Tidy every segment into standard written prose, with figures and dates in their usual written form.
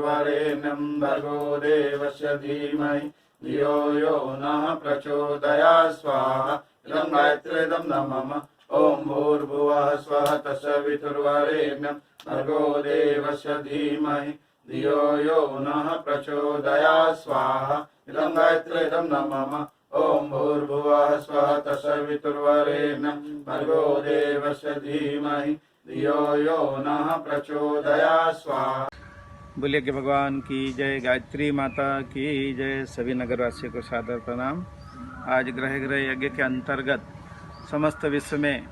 पितुर्वरेण्यं भर्गो देवस्य धीमहि धियो यो नः प्रचोदयात् स्वाहा। इदं गायत्रीदं नमः। ओम भूर्भुवः स्वः तत्सवितुर्वरेण्यं भर्गो देवस्य धीमहि धियो यो नः प्रचोदयात् स्वाहा। इदं गायत्रीदं नमः। ओम भूर्भुवः स्वः तत्सवितुर्वरेण्यं भर्गो देवस्य धीमहि धियो यो नः प्रचोदयात् स्वाहा। बोलिए कि भगवान की जय, गायत्री माता की जय। सभी नगरवासियों को सादर प्रणाम। आज ग्रह यज्ञ के अंतर्गत समस्त विश्व में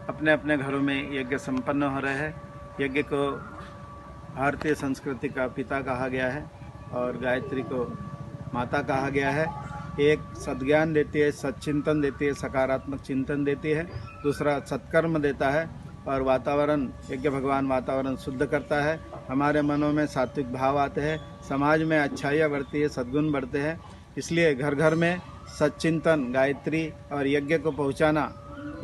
अपने अपने घरों में यज्ञ संपन्न हो रहे हैं। यज्ञ को भारतीय संस्कृति का पिता कहा गया है और गायत्री को माता कहा गया है। एक सद्ज्ञान देती है, सच्चिंतन देती है, सकारात्मक चिंतन देती है। दूसरा सत्कर्म देता है और वातावरण, यज्ञ भगवान वातावरण शुद्ध करता है। हमारे मनों में सात्विक भाव आते हैं, समाज में अच्छाइयाँ बढ़ती है, सद्गुण बढ़ते हैं। इसलिए घर घर में सच्चिंतन, गायत्री और यज्ञ को पहुंचाना,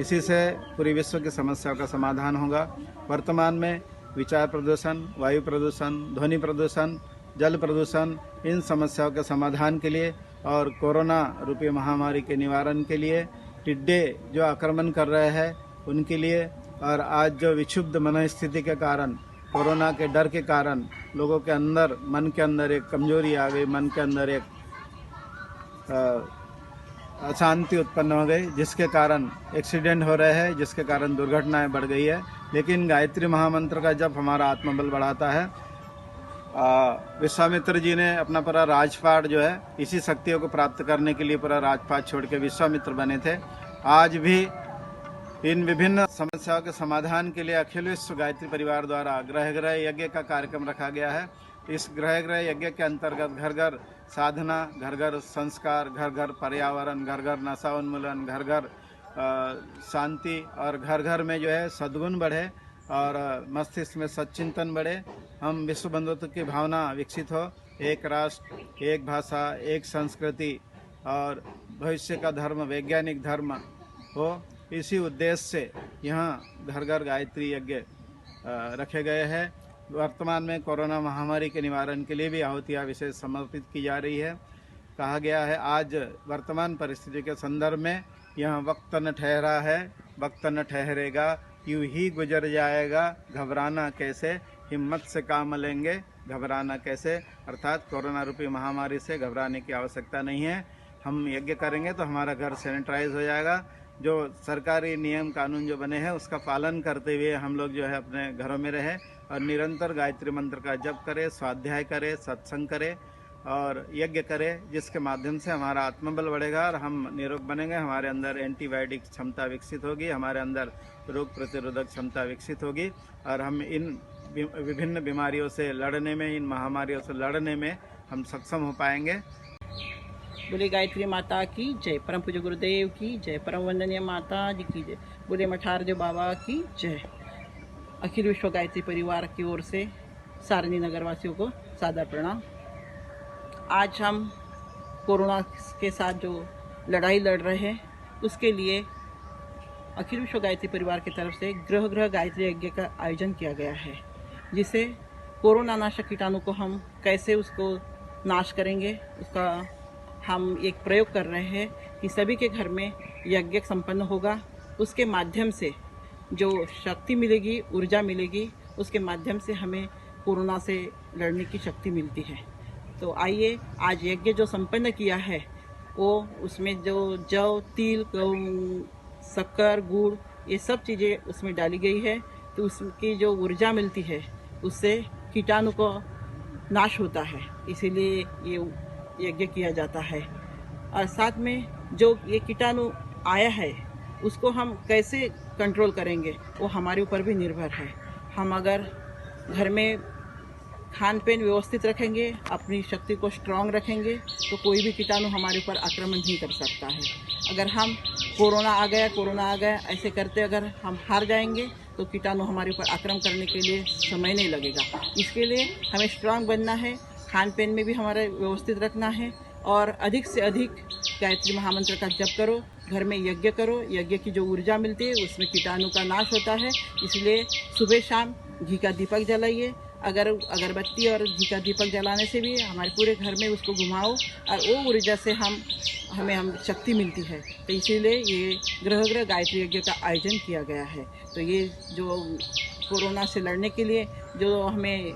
इसी से पूरी विश्व की समस्याओं का समाधान होगा। वर्तमान में विचार प्रदूषण, वायु प्रदूषण, ध्वनि प्रदूषण, जल प्रदूषण, इन समस्याओं के समाधान के लिए और कोरोना रूपी महामारी के निवारण के लिए, टिड्डे जो आक्रमण कर रहे हैं उनके लिए, और आज जो विक्षुब्ध मनस्थिति के कारण, कोरोना के डर के कारण लोगों के अंदर, मन के अंदर एक कमजोरी आ गई, मन के अंदर एक अशांति उत्पन्न हो गई, जिसके कारण एक्सीडेंट हो रहे हैं, जिसके कारण दुर्घटनाएं बढ़ गई है। लेकिन गायत्री महामंत्र का जब हमारा आत्मबल बढ़ाता है, विश्वामित्र जी ने अपना पूरा राजपाट जो है इसी शक्तियों को प्राप्त करने के लिए पूरा राजपाट छोड़ के विश्वामित्र बने थे। आज भी इन विभिन्न समस्याओं के समाधान के लिए अखिल विश्व गायत्री परिवार द्वारा ग्रह यज्ञ का कार्यक्रम रखा गया है। इस ग्रह यज्ञ के अंतर्गत घर घर साधना, घर घर संस्कार, घर घर पर्यावरण, घर घर नशा उन्मूलन, घर घर शांति और घर घर में जो है सद्गुण बढ़े और मस्तिष्क में सच्चिंतन बढ़े। हम विश्व बंधुत्व की भावना विकसित हो, एक राष्ट्र, एक भाषा, एक संस्कृति और भविष्य का धर्म, वैज्ञानिक धर्म हो, इसी उद्देश्य से यहाँ घर घर गायत्री यज्ञ रखे गए हैं। वर्तमान में कोरोना महामारी के निवारण के लिए भी आहुतियाँ विशेष समर्पित की जा रही है। कहा गया है आज वर्तमान परिस्थिति के संदर्भ में, यह वक्त न ठहरा है, वक्त न ठहरेगा, यूं ही गुजर जाएगा, घबराना कैसे, हिम्मत से काम लेंगे, घबराना कैसे। अर्थात कोरोना रूपी महामारी से घबराने की आवश्यकता नहीं है। हम यज्ञ करेंगे तो हमारा घर सैनिटाइज हो जाएगा। जो सरकारी नियम कानून जो बने हैं उसका पालन करते हुए हम लोग जो है अपने घरों में रहें और निरंतर गायत्री मंत्र का जप करें, स्वाध्याय करें, सत्संग करें और यज्ञ करें, जिसके माध्यम से हमारा आत्मबल बढ़ेगा और हम निरोग बनेंगे। हमारे अंदर एंटीबायोटिक क्षमता विकसित होगी, हमारे अंदर रोग प्रतिरोधक क्षमता विकसित होगी और हम इन विभिन्न बीमारियों से लड़ने में, इन महामारियों से लड़ने में हम सक्षम हो पाएंगे। बोले गायत्री माता की जय, परम पूज्य गुरुदेव की जय, परम वंदनीय माता जी की जय, बोले मठारदेव बाबा की जय। अखिल विश्व गायत्री परिवार की ओर से सारणी नगरवासियों को सादर प्रणाम। आज हम कोरोना के साथ जो लड़ाई लड़ रहे हैं उसके लिए अखिल विश्व गायत्री परिवार की तरफ से गृह गृह गायत्री यज्ञ का आयोजन किया गया है, जिसे कोरोना नाशक कीटाणु को हम कैसे उसको नाश करेंगे उसका हम एक प्रयोग कर रहे हैं कि सभी के घर में यज्ञ संपन्न होगा। उसके माध्यम से जो शक्ति मिलेगी, ऊर्जा मिलेगी, उसके माध्यम से हमें कोरोना से लड़ने की शक्ति मिलती है। तो आइए आज यज्ञ जो संपन्न किया है वो उसमें जो जौ, तिल, शक्कर, गुड़, ये सब चीज़ें उसमें डाली गई है, तो उसकी जो ऊर्जा मिलती है उससे कीटाणु को नाश होता है, इसीलिए ये यज्ञ किया जाता है। और साथ में जो ये कीटाणु आया है उसको हम कैसे कंट्रोल करेंगे वो हमारे ऊपर भी निर्भर है। हम अगर घर में खान पान व्यवस्थित रखेंगे, अपनी शक्ति को स्ट्रांग रखेंगे, तो कोई भी कीटाणु हमारे ऊपर आक्रमण नहीं कर सकता है। अगर हम कोरोना आ गया ऐसे करते अगर हम हार जाएंगे तो कीटाणु हमारे ऊपर आक्रमण करने के लिए समय नहीं लगेगा। इसके लिए हमें स्ट्रांग बनना है, खान पान में भी हमारा व्यवस्थित रखना है और अधिक से अधिक गायत्री महामंत्र का जप करो, घर में यज्ञ करो। यज्ञ की जो ऊर्जा मिलती है उसमें कीटाणु का नाश होता है, इसलिए सुबह शाम घी का दीपक जलाइए अगर अगरबत्ती और घी का दीपक जलाने से भी हमारे पूरे घर में उसको घुमाओ और वो ऊर्जा से हमें शक्ति मिलती है। तो इसीलिए ये ग्रह गायत्री यज्ञ का आयोजन किया गया है। तो ये जो कोरोना से लड़ने के लिए जो हमें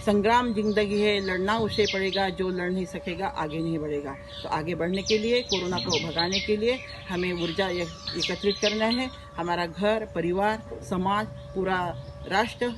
संग्राम जिंदगी है, लड़ना उसे पड़ेगा, जो लड़ नहीं सकेगा आगे नहीं बढ़ेगा। तो आगे बढ़ने के लिए, कोरोना को भगाने के लिए हमें ऊर्जा एकत्रित करना है। हमारा घर, परिवार, समाज, पूरा राष्ट्र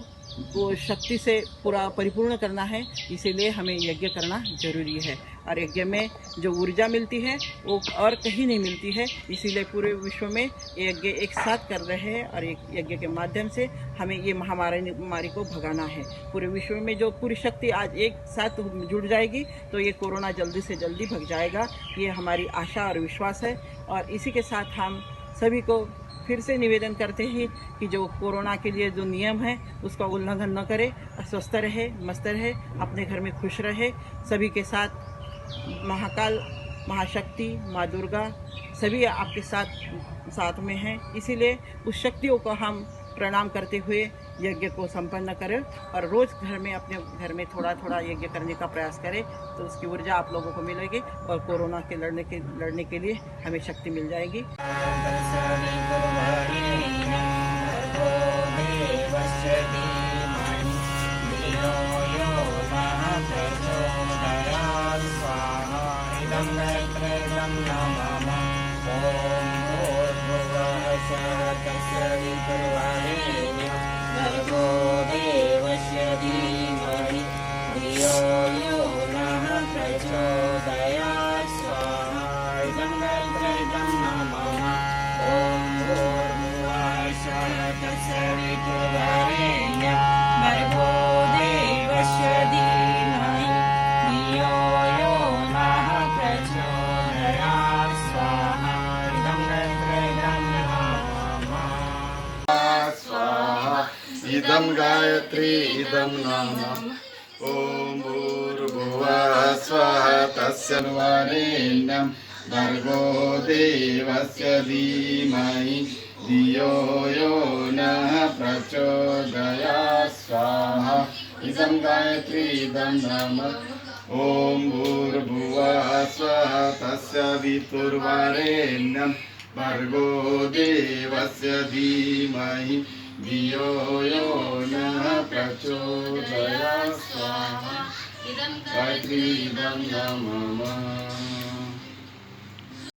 को शक्ति से पूरा परिपूर्ण करना है। इसीलिए हमें यज्ञ करना जरूरी है और यज्ञ में जो ऊर्जा मिलती है वो और कहीं नहीं मिलती है। इसीलिए पूरे विश्व में यज्ञ एक साथ कर रहे हैं और एक यज्ञ के माध्यम से हमें ये महामारी को भगाना है। पूरे विश्व में जो पूरी शक्ति आज एक साथ जुड़ जाएगी तो ये कोरोना जल्दी से जल्दी भग जाएगा। ये हमारी आशा और विश्वास है। और इसी के साथ हम सभी को फिर से निवेदन करते हैं कि जो कोरोना के लिए जो नियम है उसका उल्लंघन न करे, स्वस्थ रहे, मस्त रहे, अपने घर में खुश रहे। सभी के साथ महाकाल, महाशक्ति, माँ दुर्गा सभी आपके साथ में हैं। इसीलिए उस शक्तियों को हम प्रणाम करते हुए यज्ञ को संपन्न करें और रोज़ घर में अपने घर में थोड़ा थोड़ा यज्ञ करने का प्रयास करें तो उसकी ऊर्जा आप लोगों को मिलेगी और कोरोना के लड़ने के लिए हमें शक्ति मिल जाएगी। इदं गायत्री इदं नाम ॐ भूर्भुवः स्वः तस्सर्वरेण्यं भर्गो देवस्य धीमहि धियो यो नः प्रचोदयात् स्वाहा इदं गायत्री इदं नाम ॐ भूर्भुवः स्वः तस्य वितुर्वरेण्यं भर्गो देवस्य धीमहि धियो यो नः प्रचोदयात् स्वाहा गायत्री इदं नमः।